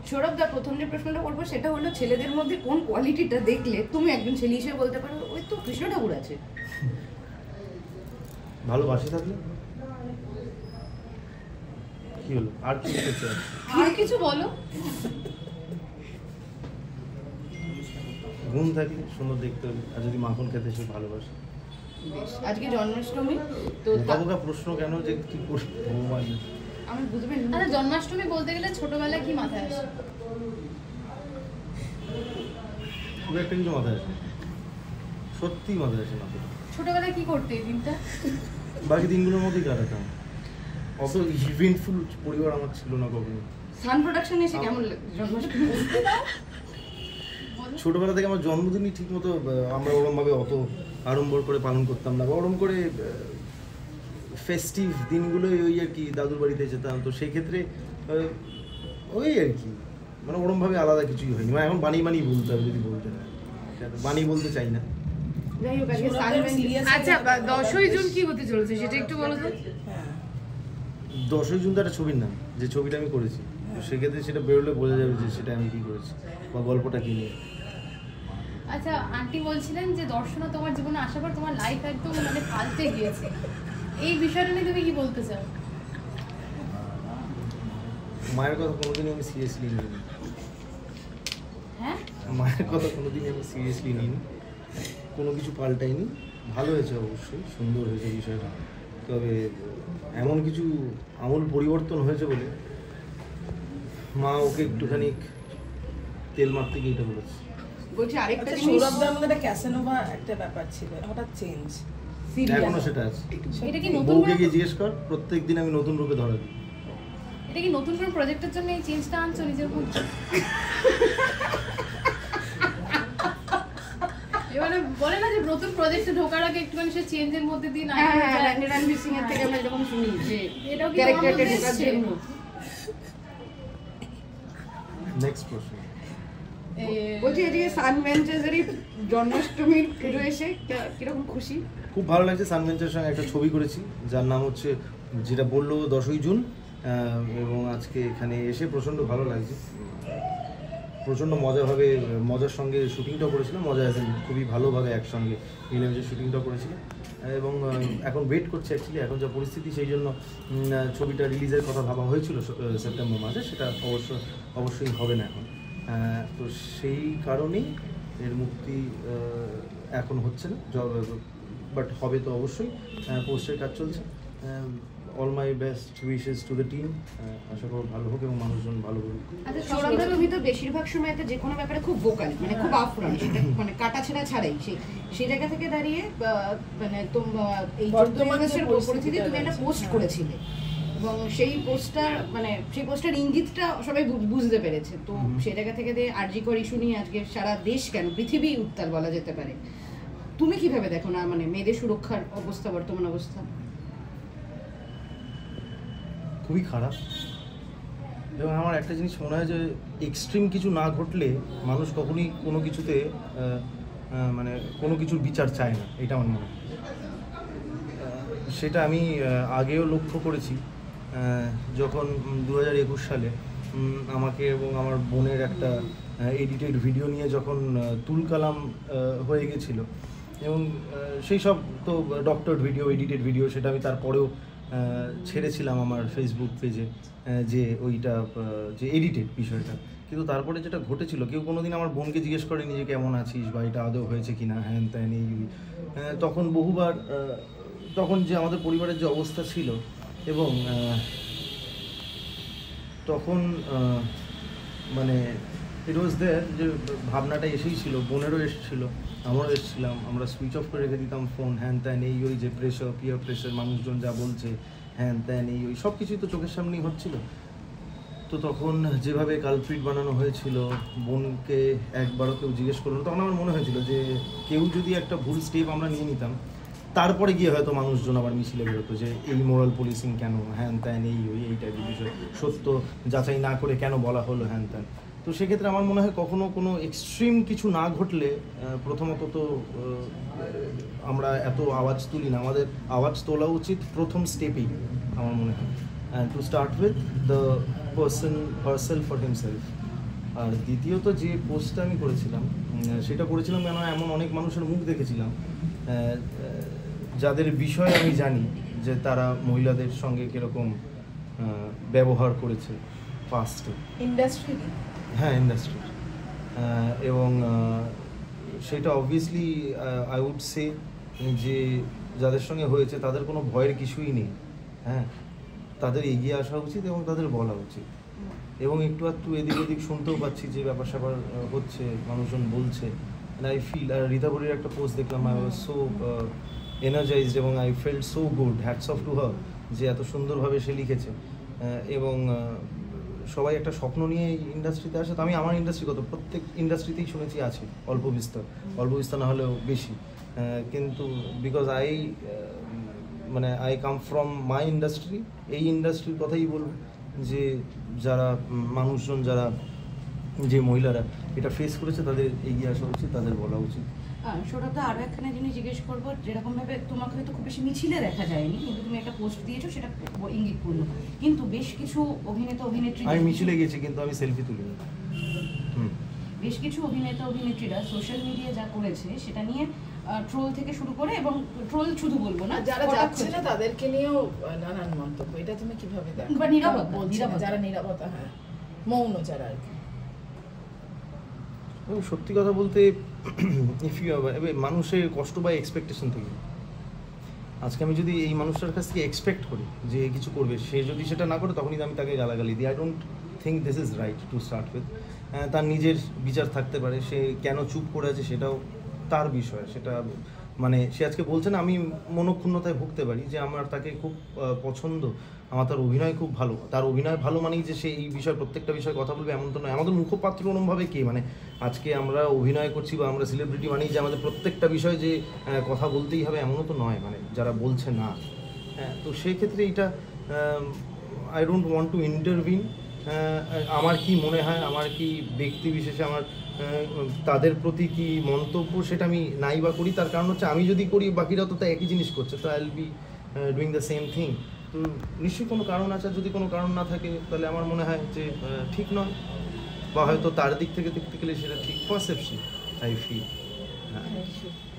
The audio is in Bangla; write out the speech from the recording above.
সৌরভ দা, প্রথম যে প্রশ্নটা করবো সেটা হলো ছেলেদের মধ্যে কোন কোয়ালিটিটা দেখলে তুমি একজন ছেলে হিসেবে বলতে পারো ওই তো কৃষ্ণ ঠাকুর আছে? ভালোবাসি থাকলে কি হলো, আর কি করতে আর কিছু বলো। গুণ থাকলে সুন্দর দেখতে হবে, আর যদি মাখন খেতে সে ভালোবাসে। আজকে জন্মাষ্টমী তো বাবুকা প্রশ্ন কেন যে কি করবো ভগবান আমি বুঝবেন। আচ্ছা, জন্মাষ্টমী বলতে গেলে ছোটবেলায় কি মাথায় আসে? খুব একটা কিছু মাথায় আসে, সত্যি মাথায় আসে না। ছোটবেলায় কি করতে এই দিনটা? বাকি দিনগুলোর মধ্যেই কাটাতাম, অত ইভেন্টফুল পরিবার আমার ছিল না কখনো। সান প্রোডাকশন এসে কেমন জন্মাষ্টমী? ছোটবেলা থেকে আমার জন্মদিনই ঠিক মতো আমরা ওরমভাবে অত আড়ম্বর করে পালন করতাম না, বা ওরম করে ফেস্টিভ দিনগুলোই ওই আর কি দাদুর বাড়িতে যেতাম, তো সেই ক্ষেত্রে ওই আর কি মানে ওরমভাবে আলাদা কিছুই হয়নি। মানে এখন বানিয়ে বলতে হবে যদি বলতে না, বানিয়ে বলতে চাই না। যাই হোক, আজকে সানভেঞ্চার। আচ্ছা, 10ই জুন কি হতে চলেছে সেটা একটু বলো তো। 10ই জুন তো একটা ছবির নাম, যে ছবিটা আমি করেছি, তো সেক্ষেত্রে সেটা বেরোলে বোঝা যাবে যে সেটা আমি কি করেছি বা গল্পটা কি নিয়ে। আচ্ছা, আন্টি বলছিলেন যে দর্শনা তোমার জীবনে আসার পর তোমার লাইফ একদম মানে পাল্টে গিয়েছে, এই বিষয়টা নিয়ে তুমি কি বলতে চাও? মায়ের কথা কোনোদিনই আমি সিরিয়াসলি নিইনি। হ্যাঁ, মায়ের কথা কোনোদিনই আমি সিরিয়াসলি নিইনি, কোনো কিছু পাল্টাইনি। ভালো হয়েছে, অবশ্যই সুন্দর হয়েছে বিষয়টা, তবে এমন কিছু আমূল পরিবর্তন হয়েছে বলে মা ওকে একটুখানি তেল মারতে গিয়ে এটা বলেছে। বলছি আরেকটা জিনিস, সৌরভদার মধ্যে একটা ক্যাসেনোভা একটা ব্যাপার ছিল, হঠাৎ চেঞ্জ। এখনো সেটা আছে। এটা কি নতুন বউকে গিয়ে জিজ্ঞেস কর, প্রত্যেকদিন আমি নতুন রূপে ধরা দিই। এটা কি নতুন কোনো প্রজেক্টের জন্য এই চেঞ্জটা আনছো নিজের মধ্যে? এবারে বলে না যে নতুন প্রজেক্টে ঢোকার আগে একটুখানি সে চেঞ্জের মধ্যে দিয়ে না। হ্যাঁ, রণবীর সিং এর থেকে আমরা এরকম শুনি যে এটাও কি ক্যারেক্টারটা ঢোকার জন্য। নেক্সট প্রশ্ন। বলছি এদিকে সানভেঞ্চারেরই জন্মাষ্টমীর পুজো এসে কিরকম খুশি? খুব ভালো লাগছে। সানভেঞ্চারের সঙ্গে একটা ছবি করেছি যার নাম হচ্ছে, যেটা বললো 10ই জুন, এবং আজকে এখানে এসে প্রচণ্ড ভালো লাগছে। প্রচণ্ড মজার সঙ্গে শুটিংটাও করেছিলাম, মজা আছে, খুবই ভালোভাবে একসঙ্গে মিলেমিশে শুটিংটাও করেছিলাম, এবং এখন ওয়েট করছি অ্যাকচুয়ালি। এখন যা পরিস্থিতি সেই জন্য ছবিটা রিলিজের কথা ভাবা হয়েছিল সেপ্টেম্বর মাসে, সেটা অবশ্যই হবে না এখন। তো সেই কারণেই এর মুক্তি এখন হচ্ছে না, বাট হবে তো অবশ্যই। পোস্টের কাজ চলছে। All my best wishes to the team. আশা করব ভালো হোক এবং মানুষজন ভালো করুক। আচ্ছা সৌরভ, তুমি তো বেশিরভাগ সময়তে যে কোনো ব্যাপারে খুব ভোকাল, মানে খুব আপফ্রন্ট, সেটা মানে কাটাছেড়া ছাড়াই সেই জায়গা থেকে দাঁড়িয়ে মানে এই বর্তমানের পরিস্থিতি তুমি একটা পোস্ট করেছিলে, এবং সেই পোস্টার ইঙ্গিতটা সবাই বুঝতে পেরেছে। তো সেই জায়গা থেকে আরজি কর ইস্যু নিয়ে আজকে সারা দেশ কেন পৃথিবী উত্তাল বলা যেতে পারে। তুমি কিভাবে দেখো না মানে মেয়েদের সুরক্ষার অবস্থা, বর্তমান অবস্থা? খুবই খারাপ, এবং আমার একটা জিনিস মনে হয় যে এক্সট্রিম কিছু না ঘটলে মানুষ কখনই কোনো কিছুতে মানে কোনো কিছুর বিচার চায় না, এটা আমার মনে হয়। সেটা আমি আগেও লক্ষ্য করেছি, যখন 2021 সালে আমাকে এবং আমার বোনের একটা এডিটেড ভিডিও নিয়ে যখন তুলকালাম হয়ে গেছিলো, এবং সেই সব তো ডক্টর ভিডিও, এডিটেড ভিডিও, সেটা আমি তারপরেও ছেড়েছিলাম আমার ফেসবুক পেজে, যে ওইটা যে এডিটেড বিষয়টা। কিন্তু তারপরে যেটা ঘটেছিল, কেউ কোনোদিন আমার বোনকে জিজ্ঞেস করেনি যে কেমন আছিস বা এটা আদৌ হয়েছে কিনা, হ্যান ত্যান এই। তখন বহুবার তখন যে আমাদের পরিবারের যে অবস্থা ছিল, এবং তখন মানে ইট ওয়াজ দেয়ার, যে ভাবনাটা এসেই ছিল, বোনেরও এসেছিল, আমারও এসেছিলাম। আমরা সুইচ অফ করে রেখে দিতাম ফোন, হ্যান ত্যান এই ওই, যে প্রেশার, পিয়ার প্রেশার, মানুষজন যা বলছে, হ্যান ত্যান এই ওই, সব কিছুই তো চোখের সামনেই হচ্ছিল। তো তখন যেভাবে কালপ্রিট বানানো হয়েছিল, বোনকে একবারও কেউ জিজ্ঞেস করলো, তখন আমার মনে হয়েছিল যে কেউ যদি একটা ভুল স্টেপ আমরা নিয়ে নিতাম, তারপরে গিয়ে হয়তো মানুষজন আবার মিছিলে বেরোতো যে এই মোরাল পুলিশিং কেন, হ্যান ত্যান এই ওই, এই টাইপের বিষয়, সত্য যাচাই না করে কেন বলা হলো হ্যান ত্যান। তো সেক্ষেত্রে আমার মনে হয় কখনো কোনো এক্সট্রিম কিছু না ঘটলে, প্রথমত তো আমরা এত আওয়াজ তুলি না, আমাদের আওয়াজ তোলা উচিত প্রথম স্টেপেই আমার মনে হয়। And to start with the person herself for himself. আর দ্বিতীয়ত যে পোস্টটা আমি করেছিলাম সেটা করেছিলাম কেন এমন অনেক মানুষের মুখ দেখেছিলাম যাদের বিষয়ে আমি জানি যে তারা মহিলাদের সঙ্গে কীরকম ব্যবহার করেছে পাস্টে, ইন্ডাস্ট্রি। হ্যাঁ ইন্ডাস্ট্রি, এবং সেটা অবভিয়াসলি আই উড সে যে যাদের সঙ্গে হয়েছে তাদের কোনো ভয়ের কিছুই নেই। হ্যাঁ, তাদের এগিয়ে আসা উচিত এবং তাদের বলা উচিত। এবং একটু এদিক ওদিক শুনতেও পাচ্ছি যে ব্যাপার স্যাপার হচ্ছে, মানুষজন বলছে, আই ফিল, আর রীতা বড়ির একটা পোস্ট দেখলাম, আই ওয়াজ সো এনার্জাইজড এবং I felt so good, hats off to her, যে এত সুন্দরভাবে সে লিখেছে। এবং সবাই একটা স্বপ্ন নিয়ে এই ইন্ডাস্ট্রিতে আসে। তো আমি আমার ইন্ডাস্ট্রিগত প্রত্যেক ইন্ডাস্ট্রিতেই শুনেছি আছে অল্প বিস্তর না হলেও বেশি, কিন্তু বিকজ মানে I come from my industry, এই ইন্ডাস্ট্রির কথাই বলবো যে যারা মানুষজন, যারা যে মহিলারা এটা ফেস করেছে তাদের এগিয়ে আসা উচিত, তাদের বলা উচিত। সৌরভদা, আরও একখানা জিনিস জিজ্ঞেস করবো, যেরকমভাবে তোমাকে হয়তো খুব বেশি মিছিলে দেখা যায়নি, কিন্তু তুমি একটা পোস্ট দিয়েছো সেটা ইঙ্গিতপূর্ণ, কিন্তু বেশ কিছু অভিনেত্রী, আমি মিছিলে গেছি কিন্তু আমি সেলফি তুলিনি। বেশ কিছু অভিনেত্রীরা সোশ্যাল মিডিয়া যা করেছে সেটা নিয়ে ট্রোল থেকে শুরু করে, এবং ট্রোল শুধু বলবো না, যারা যাচ্ছে না তাদেরকে নিয়েও নানান মন্তব্য। এটা তুমি কিভাবে দেখো? বা নিরাপত্তা, যারা নিরাপত্তা, হ্যাঁ, মৌন যারা আর কি। সত্যি কথা বলতে মানুষের কষ্ট পায় এক্সপেকটেশন থেকে। আজকে আমি যদি এই মানুষটার কাছ থেকে এক্সপেক্ট করি যে কিছু করবে, সে যদি সেটা না করে তখনই আমি তাকে গালাগালি দিই। I don't think this is right two start with. তার নিজের বিচার থাকতে পারে, সে কেন চুপ করে আছে সেটাও তার বিষয়। সেটা মানে সে আজকে বলছে না, আমি মনোক্ষুণ্ণতায় ভুগতে পারি যে আমার তাকে খুব পছন্দ, আমার তার অভিনয় খুব ভালো। তার অভিনয় ভালো মানেই যে সে এই বিষয়ে প্রত্যেকটা বিষয়ে কথা বলবে এমন তো নয়। আমাদের মুখপাত্র ওরমভাবে কে, মানে আজকে আমরা অভিনয় করছি বা আমরা সেলিব্রিটি মানেই যে আমাদের প্রত্যেকটা বিষয়ে যে কথা বলতেই হবে এমনও তো নয়, মানে যারা বলছে না। হ্যাঁ, তো সেক্ষেত্রে এটা I don't want to intervene. আমার কি মনে হয়, আমার কি ব্যক্তি বিশেষে আমার তাদের প্রতি কি মন্তব্য, সেটা আমি নাই বা করি। তার কারণ হচ্ছে আমি যদি করি বাকিরাও তো তাই একই জিনিস করছে, তো I will be doing the same thing. তো নিশ্চয়ই কোনো কারণ আছে, যদি কোনো কারণ না থাকে তাহলে আমার মনে হয় যে ঠিক নয়, বা হয়তো তার দিক থেকে দেখতে গেলে সেটা ঠিক পারসেপশন আই ফিল। হ্যাঁ।